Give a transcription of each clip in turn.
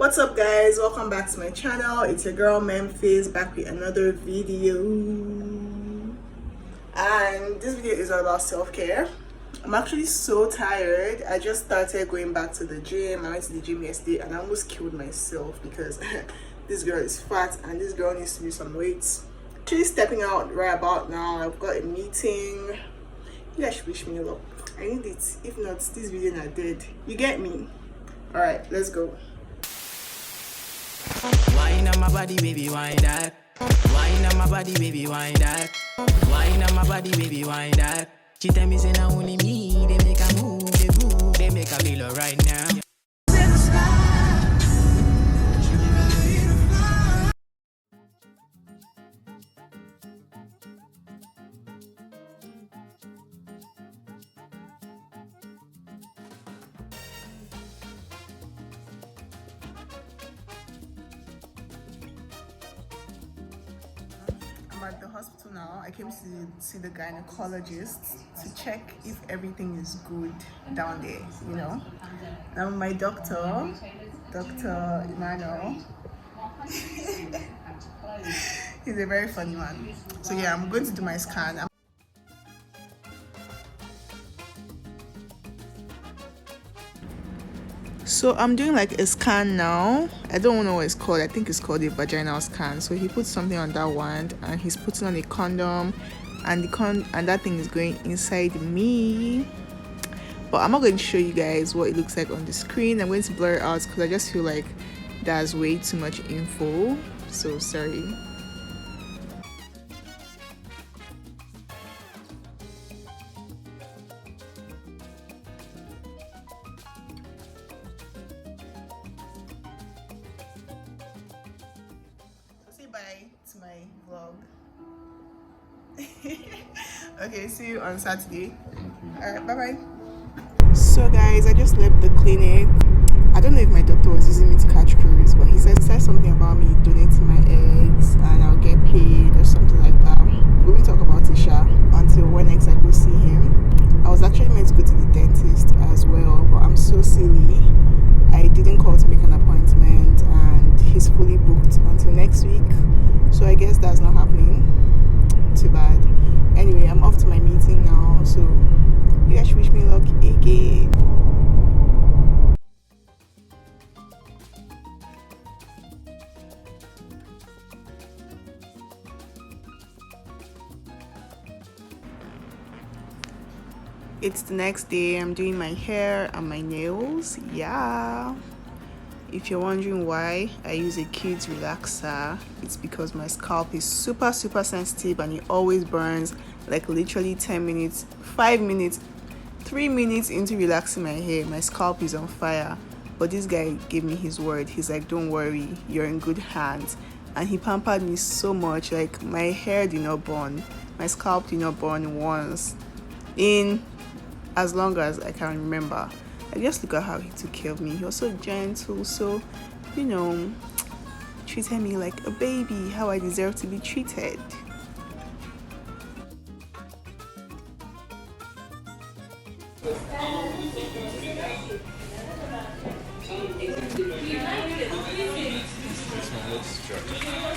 What's up guys, welcome back to my channel. It's your girl Memphis back with another video, and this video is all about self-care. I'm actually so tired. I just started going back to the gym. I went to the gym yesterday and I almost killed myself because this girl is fat and this girl needs to lose some weight. Actually stepping out right about now. I've got a meeting. You guys should wish me luck. I need it. If not, this video not dead. You get me? Alright, let's go. Wine on my body, baby, wine that. Wine on my body, baby, wine that. Wine on my body, baby, wine that. She tell me say now only me, they make a move, they make a feel right now. I'm at the hospital now. I came to see the gynecologist to check if everything is good down there, you know. Now my doctor, Dr. Emmanuel, he's a very funny man. So yeah, I'm going to do my scan. So I'm doing like a scan now. I don't know what it's called. I think it's called a vaginal scan. So he puts something on that wand and he's putting on a condom, and that thing is going inside me. But I'm not going to show you guys what it looks like on the screen. I'm going to blur it out because I just feel like there's way too much info. So sorry. Bye to my vlog. Okay, see you on Saturday. Alright, bye bye. So guys, I just left the clinic. I don't know if my doctor was using me to catch crews, but he said something about me donating my eggs and I'll get paid or something like that. We will talk about Issa until when next I go see him. I was actually meant to go to the dentist as well, but I'm so silly. I didn't call to make an appointment and he's fully booked until next week. So I guess that's not happening. Too bad. Anyway, I'm off to my meeting now. So you guys should wish me luck again. It's the next day. I'm doing my hair and my nails. Yeah. If you're wondering why I use a kids relaxer, it's because my scalp is super sensitive and it always burns like literally 10 minutes, 5 minutes, 3 minutes into relaxing my hair. My scalp is on fire. But this guy gave me his word. He's like, don't worry, you're in good hands. And he pampered me so much. Like, my hair did not burn. My scalp did not burn once in as long as I can remember. I just look at how he took care of me. He was so gentle, so, you know, treated me like a baby, how I deserve to be treated.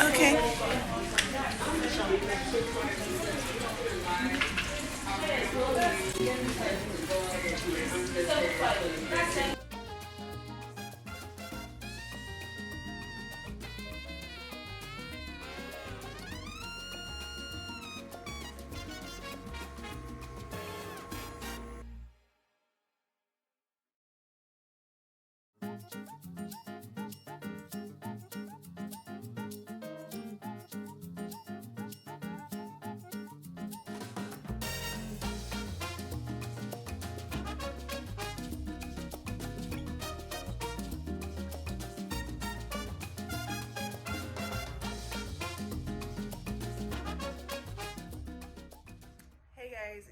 Okay.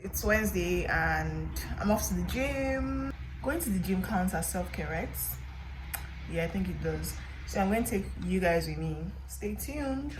It's Wednesday and I'm off to the gym. Going to the gym counts as self-care, right? Yeah, I think it does. So I'm going to take you guys with me. Stay tuned.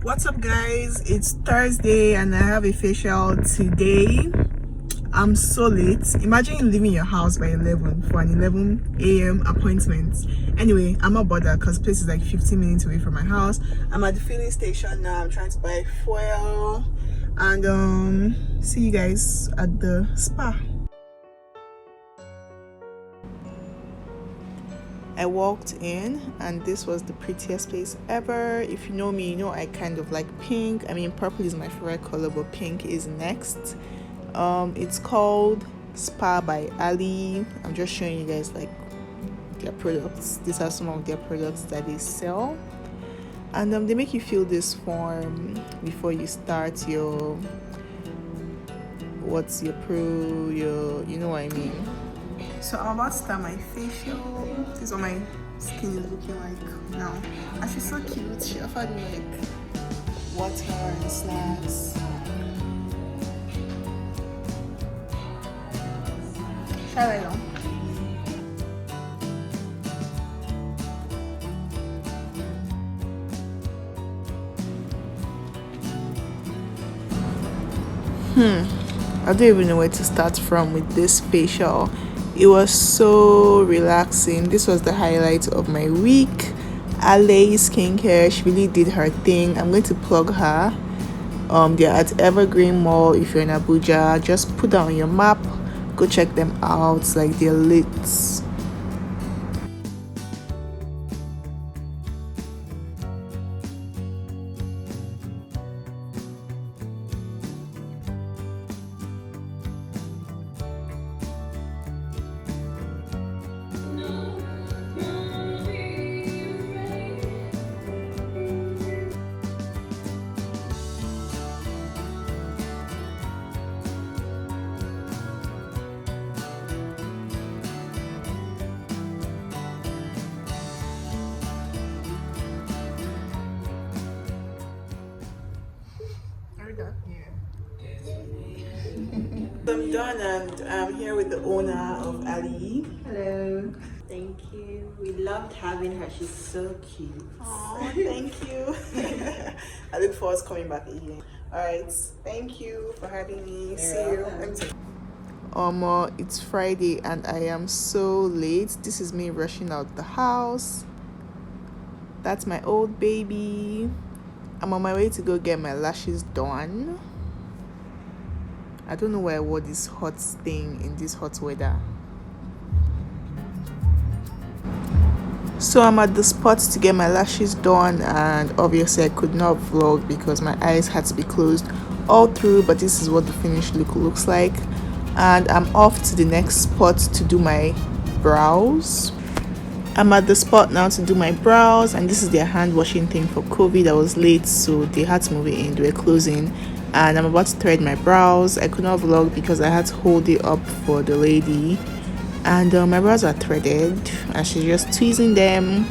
What's up guys, it's Thursday and I have a facial today. I'm so late. Imagine leaving your house by 11 for an 11 a.m. appointment. Anyway, I'm not bothered because the place is like 15 minutes away from my house. I'm at the filling station now. I'm trying to buy fuel and see you guys at the spa. I walked in and this was the prettiest place ever. If you know me, you know I kind of like pink. I mean, purple is my favorite color, but pink is next. It's called Spa by Ali. I'm just showing you guys like their products. These are some of their products that they sell, and they make you fill this form before you start your you know what I mean. So I'm about to start my facial. This is what my skin is looking like now. And she's so cute. She offered me like water and snacks. Shall I know? I don't even know where to start from with this facial. It was so relaxing. This was the highlight of my week. Ale Skincare, she really did her thing. I'm going to plug her. They're at Evergreen Mall. If you're in Abuja, just put that on your map. Go check them out. Like, they're lit. I'm done and I'm here with the owner of Ali. Hello. Thank you. We loved having her. She's so cute. Oh, thank you. I look forward to coming back again. Alright, thank you for having me. See you. It's Friday and I am so late. This is me rushing out the house. That's my old baby. I'm on my way to go get my lashes done. I don't know why I wore this hot thing in this hot weather. So I'm at the spot to get my lashes done, and obviously I could not vlog because my eyes had to be closed all through, but this is what the finished look looks like. And I'm off to the next spot to do my brows. I'm at the spot now to do my brows, and this is their hand washing thing for COVID. I was late, so they had to move it in. They were closing. And I'm about to thread my brows. I could not vlog because I had to hold it up for the lady, and my brows are threaded and she's just tweezing them,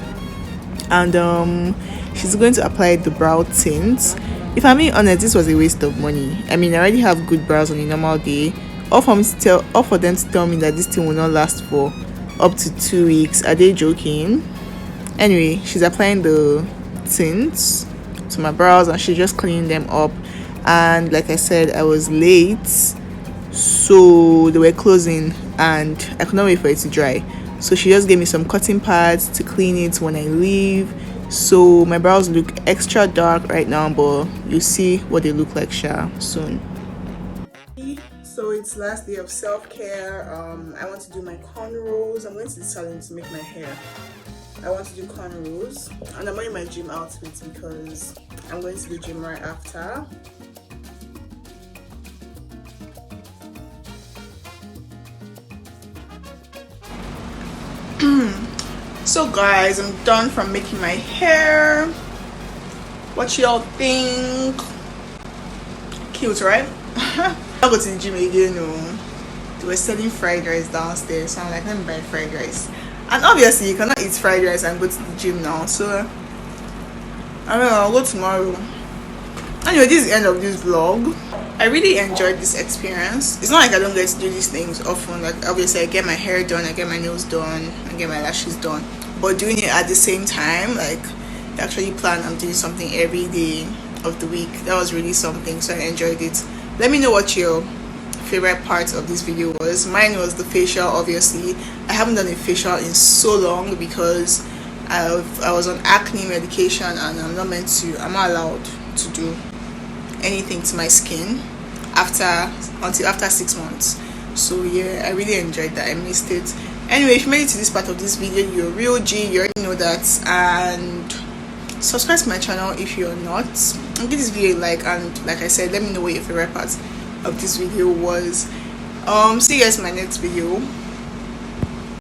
and she's going to apply the brow tint. If I'm being honest, this was a waste of money. I mean, I already have good brows on a normal day. All for them to tell me that this thing will not last for up to 2 weeks. Are they joking? Anyway, she's applying the tint to my brows and she's just cleaning them up. And like I said, I was late, so they were closing and I could not wait for it to dry. So she just gave me some cotton pads to clean it when I leave. So my brows look extra dark right now, but you'll see what they look like soon. So it's last day of self-care. I want to do my cornrows. I'm going to the salon to make my hair. I want to do cornrows, and I'm wearing my gym outfit because I'm going to the gym right after. So guys, I'm done from making my hair. What y'all think? Cute, right? I'll go to the gym again. They were selling fried rice downstairs, so I'm like, let me buy fried rice. And obviously you cannot eat fried rice and go to the gym now, so I don't know, I'll go tomorrow. Anyway, this is the end of this vlog. I really enjoyed this experience. It's not like I don't get to do these things often. Like obviously I get my hair done, I get my nails done, I get my lashes done, but doing it at the same time, like actually plan on doing something every day of the week, that was really something. So I enjoyed it. Let me know what your favorite part of this video was. Mine was the facial. Obviously I haven't done a facial in so long because I was on acne medication, and I'm not allowed to do anything to my skin until after 6 months. So yeah, I really enjoyed that. I missed it. Anyway, if you made it to this part of this video, you're a real G, you already know that. And subscribe to my channel if you're not, and give this video a like, and like I said, let me know what your favorite part of this video was. See you guys in my next video.